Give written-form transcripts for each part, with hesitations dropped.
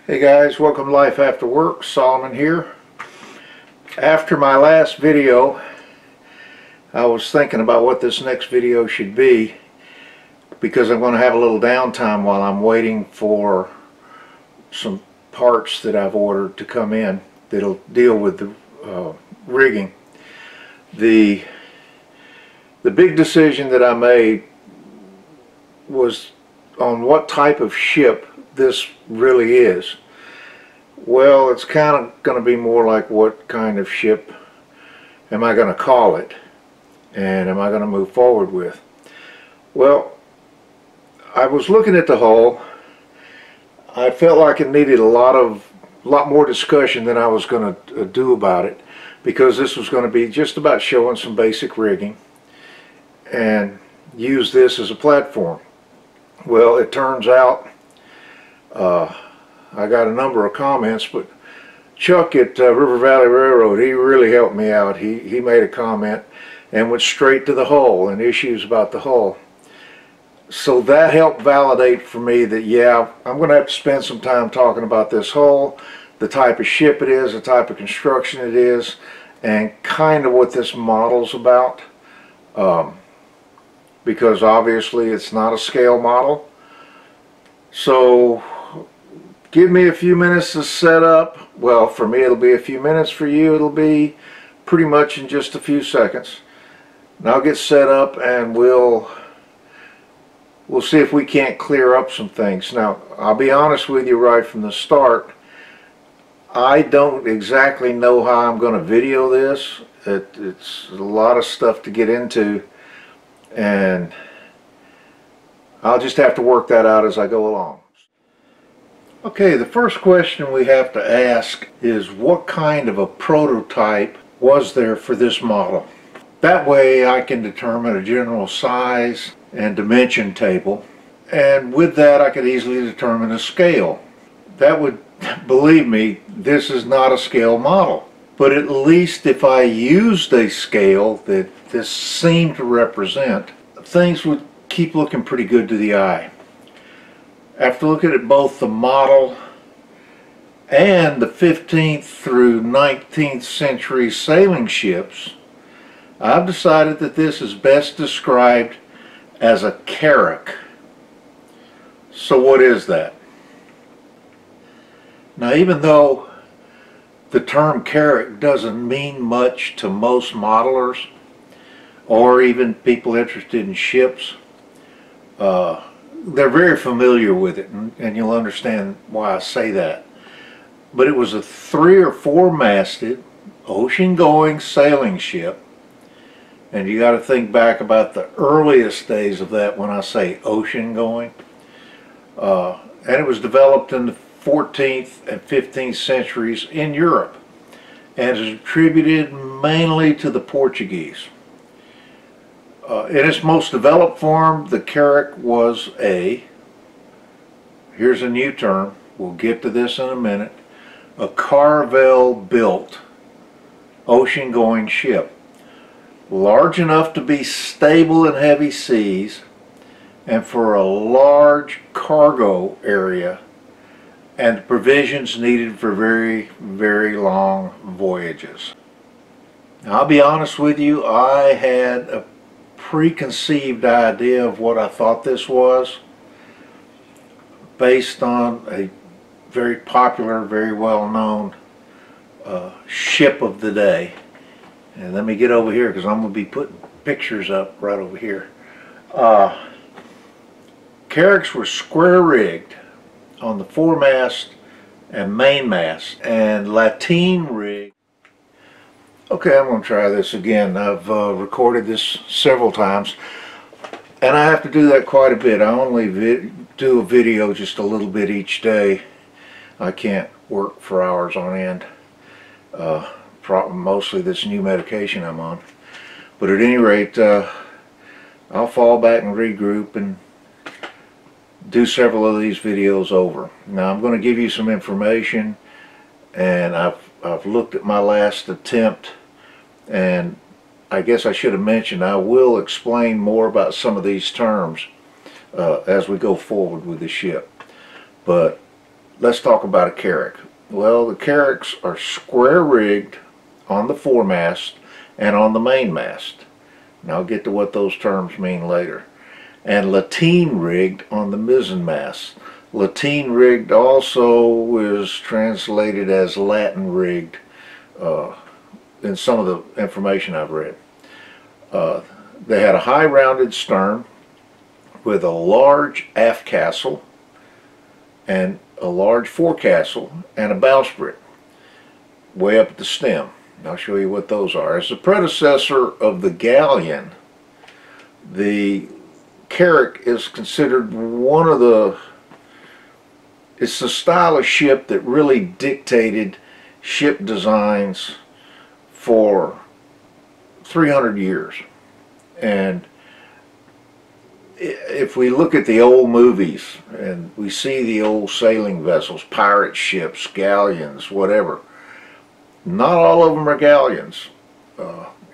Hey guys, welcome to Life After Work. Solomon here. After my last video, I was thinking about what this next video should be because I'm going to have a little downtime while I'm waiting for some parts that I've ordered to come in that'll deal with the rigging. The big decision that I made was on what type of ship this really is. Well, it's kind of going to be more like what kind of ship am I going to call it and am I going to move forward with. Well, I was looking at the hull. I felt like it needed a lot more discussion than I was going to do about it, because this was going to be just about showing some basic rigging and use this as a platform. Well, it turns out I got a number of comments, but Chuck at River Valley Railroad, he really helped me out. He made a comment and went straight to the hull and issues about the hull. So that helped validate for me that, yeah, I'm going to have to spend some time talking about this hull, the type of ship it is, the type of construction it is, and kind of what this model's about. Because obviously it's not a scale model. So give me a few minutes to set up. Well, for me it'll be a few minutes. For you it'll be pretty much in just a few seconds. And I'll get set up and we'll see if we can't clear up some things. Now, I'll be honest with you right from the start. I don't exactly know how I'm going to video this. It's a lot of stuff to get into, and I'll just have to work that out as I go along. Okay, the first question we have to ask is, what kind of a prototype was there for this model? That way I can determine a general size and dimension table, and with that I could easily determine a scale. That would, believe me, this is not a scale model, but at least if I used a scale that this seemed to represent, things would keep looking pretty good to the eye. After looking at both the model and the 15th through 19th century sailing ships, I've decided that this is best described as a carrack. So what is that? Now, even though the term carrack doesn't mean much to most modelers or even people interested in ships, they're very familiar with it, and you'll understand why I say that. But it was a 3 or 4 masted ocean-going sailing ship, and you got to think back about the earliest days of that when I say ocean-going. And it was developed in the 14th and 15th centuries in Europe, and is attributed mainly to the Portuguese. In its most developed form, the carrack was here's a new term, we'll get to this in a minute, a Carvel-built ocean-going ship, large enough to be stable in heavy seas and for a large cargo area and provisions needed for very, very long voyages. Now, I'll be honest with you, I had a preconceived idea of what I thought this was based on a very popular, very well-known ship of the day. And let me get over here because I'm going to be putting pictures up right over here. Carracks were square rigged on the foremast and mainmast, and lateen rigged. Okay, I'm going to try this again. I've recorded this several times, and I have to do that quite a bit. I only do a video just a little bit each day. I can't work for hours on end. Mostly this new medication I'm on. But at any rate, I'll fall back and regroup and do several of these videos over. Now, I'm going to give you some information, and I've looked at my last attempt, and I guess I should have mentioned I will explain more about some of these terms as we go forward with the ship. But let's talk about a carrack. Well, the carracks are square rigged on the foremast and on the mainmast. And I'll get to what those terms mean later. And lateen rigged on the mizzenmast. Lateen rigged also is translated as Latin rigged in some of the information I've read. They had a high rounded stern with a large aft castle and a large forecastle and a bowsprit way up at the stem. I'll show you what those are. As the predecessor of the galleon, the carrack is considered one of the, it's the style of ship that really dictated ship designs for 300 years. And if we look at the old movies and we see the old sailing vessels, pirate ships, galleons, whatever, not all of them are galleons.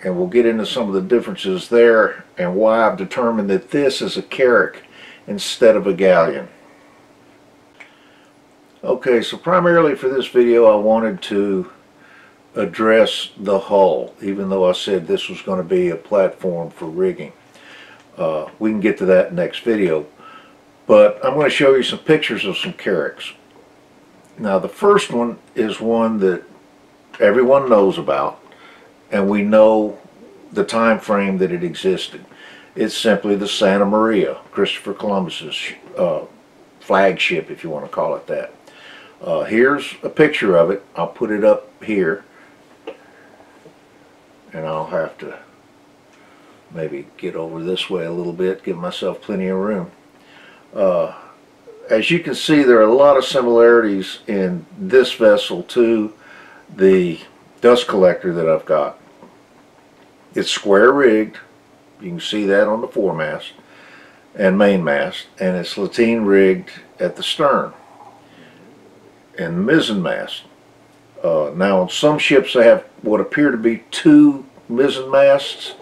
And we'll get into some of the differences there and why I've determined that this is a carrack instead of a galleon. Okay, so primarily for this video I wanted to address the hull, even though I said this was going to be a platform for rigging. We can get to that next video, but I'm going to show you some pictures of some carracks. Now the first one is one that everyone knows about, and we know the time frame that it existed. It's simply the Santa Maria, Christopher Columbus's flagship, if you want to call it that. Here's a picture of it. I'll put it up here, and I'll have to maybe get over this way a little bit, give myself plenty of room. As you can see, there are a lot of similarities in this vessel to the dust collector that I've got. It's square rigged, you can see that on the foremast and mainmast, and it's lateen rigged at the stern and the mizzenmast. Now on some ships they have what appear to be two mizzenmasts.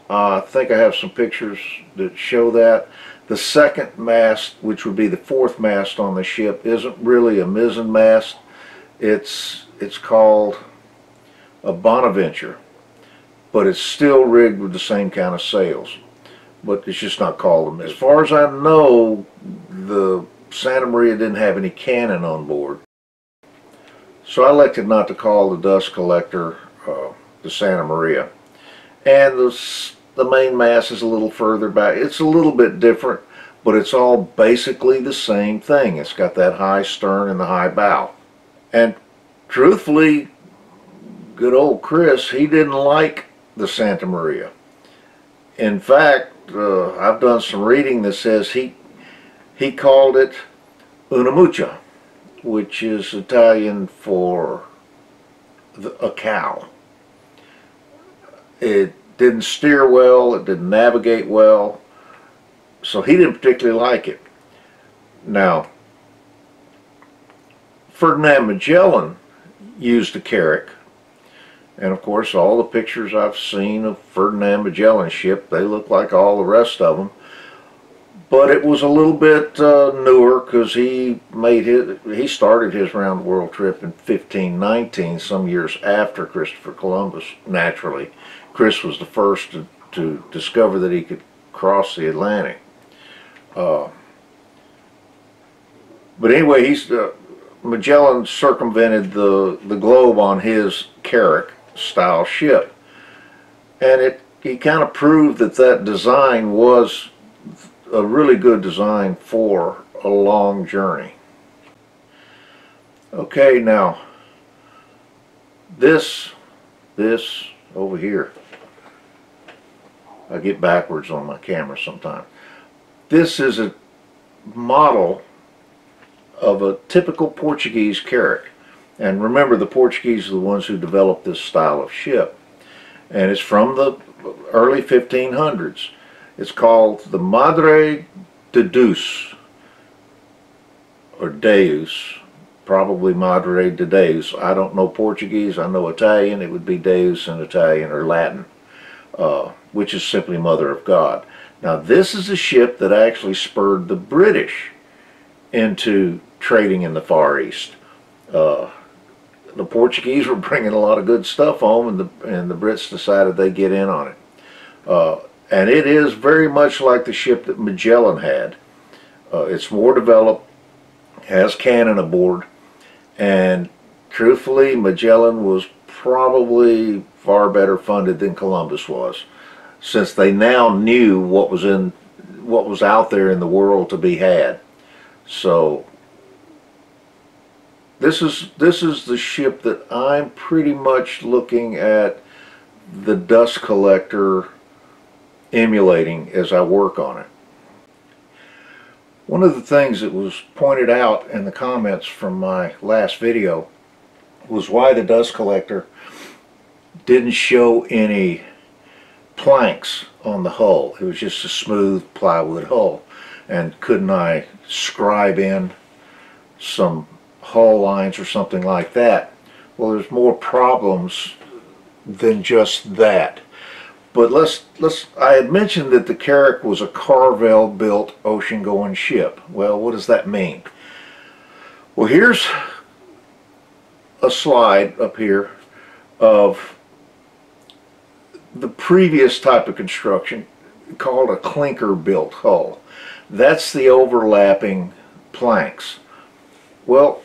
I think I have some pictures that show that. The second mast, which would be the fourth mast on the ship, isn't really a mizzenmast. It's called a Bonaventure, but it's still rigged with the same kind of sails, but it's just not called a mizzen. As far as I know, the Santa Maria didn't have any cannon on board, so I elected not to call the dust collector the Santa Maria. And the main mast is a little further back. It's a little bit different, but it's all basically the same thing. It's got that high stern and the high bow. And truthfully, good old Chris, he didn't like the Santa Maria. In fact, I've done some reading that says he called it una muccia, which is Italian for a cow. It didn't steer well, it didn't navigate well, so he didn't particularly like it. Now, Ferdinand Magellan used a carrack, and of course all the pictures I've seen of Ferdinand Magellan's ship, they look like all the rest of them, but it was a little bit newer because he started his round the world trip in 1519, some years after Christopher Columbus. Naturally, Chris was the first to discover that he could cross the Atlantic. But anyway, Magellan circumvented the globe on his carrack style ship, and he kind of proved that design was a really good design for a long journey. Okay, now this over here, I get backwards on my camera sometimes. This is a model of a typical Portuguese carrack. And remember, the Portuguese are the ones who developed this style of ship. And it's from the early 1500s. It's called the Madre de Deus, or Deus, probably Madre de Deus. I don't know Portuguese, I know Italian. It would be Deus in Italian or Latin, which is simply Mother of God. Now this is a ship that actually spurred the British into trading in the Far East. The Portuguese were bringing a lot of good stuff home, and the Brits decided they'd get in on it. And it is very much like the ship that Magellan had. It's more developed, has cannon aboard, and truthfully, Magellan was probably far better funded than Columbus was, since they now knew what was out there in the world to be had. So this is the ship that I'm pretty much looking at the Dust Collector emulating as I work on it. One of the things that was pointed out in the comments from my last video was why the Dust Collector didn't show any planks on the hull. It was just a smooth plywood hull. And couldn't I scribe in some hull lines or something like that? Well, there's more problems than just that. But I had mentioned that the Carrack was a Carvel built ocean going ship. Well, what does that mean? Well, here's a slide up here of the previous type of construction called a clinker built hull. That's the overlapping planks. Well,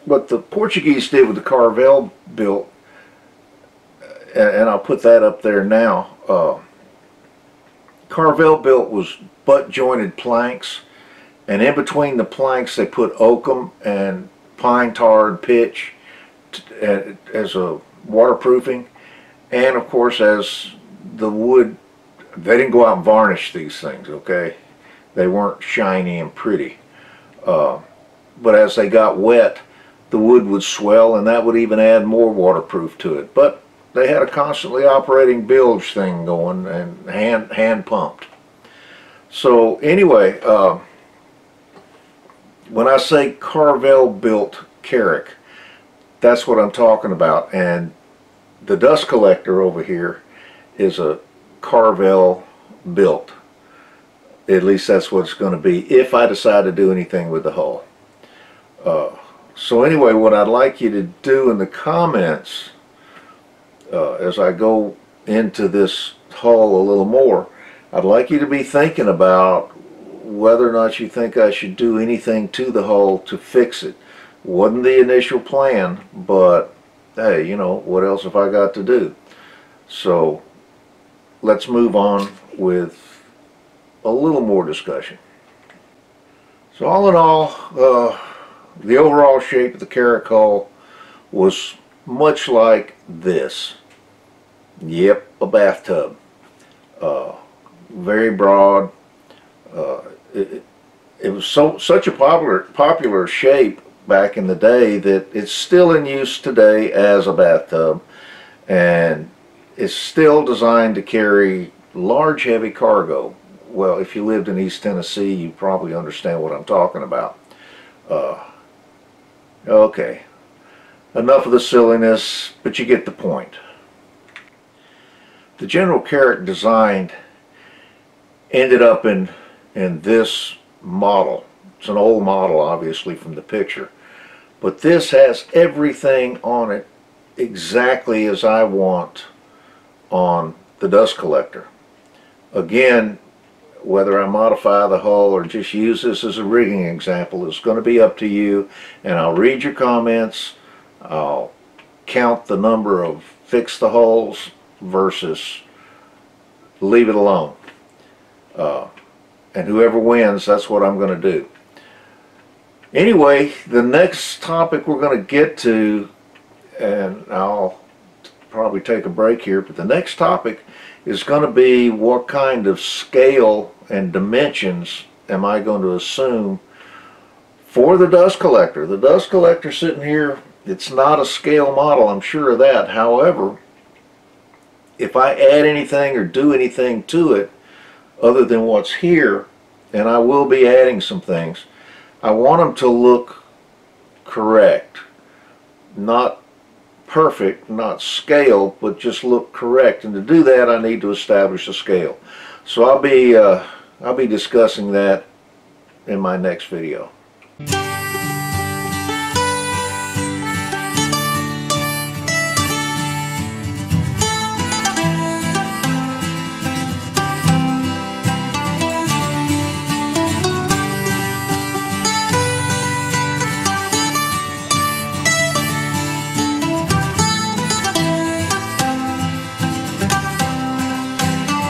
what the Portuguese did with the Carvel built, and I'll put that up there now. Carvel built was butt jointed planks, and in between the planks they put oakum and pine tar and pitch as a waterproofing, and of course as the wood, they didn't go out and varnish these things, okay? They weren't shiny and pretty, but as they got wet the wood would swell, and that would even add more waterproof to it. But they had a constantly operating bilge thing going, and hand pumped. So anyway, when I say Carvel built Carrack, that's what I'm talking about. And the Dust Collector over here is a Carvel built. At least that's what it's going to be if I decide to do anything with the hull. So anyway, what I'd like you to do in the comments as I go into this hull a little more, I'd like you to be thinking about whether or not you think I should do anything to the hull to fix it. Wasn't the initial plan, but hey, you know, what else have I got to do? So let's move on with a little more discussion. So all in all, the overall shape of the Carrack hull was much like this. Yep, a bathtub. Very broad. It was such a popular shape back in the day that it's still in use today as a bathtub, and it's still designed to carry large heavy cargo. Well, if you lived in East Tennessee, you probably understand what I'm talking about. Okay, enough of the silliness, but you get the point. The General Carrack design ended up in this model. It's an old model, obviously, from the picture, but this has everything on it exactly as I want on the Dust Collector. Again, whether I modify the hull or just use this as a rigging example is going to be up to you, and I'll read your comments. I'll count the number of fix the hulls versus leave it alone, and whoever wins, that's what I'm going to do. Anyway, the next topic we're going to get to, and I'll probably take a break here, but the next topic is going to be what kind of scale and dimensions am I going to assume for the Dust Collector. The Dust Collector sitting here, it's not a scale model, I'm sure of that. However, if I add anything or do anything to it other than what's here, and I will be adding some things, I want them to look correct. Not perfect, not scale, but just look correct. And to do that, I need to establish a scale. So I'll be discussing that in my next video.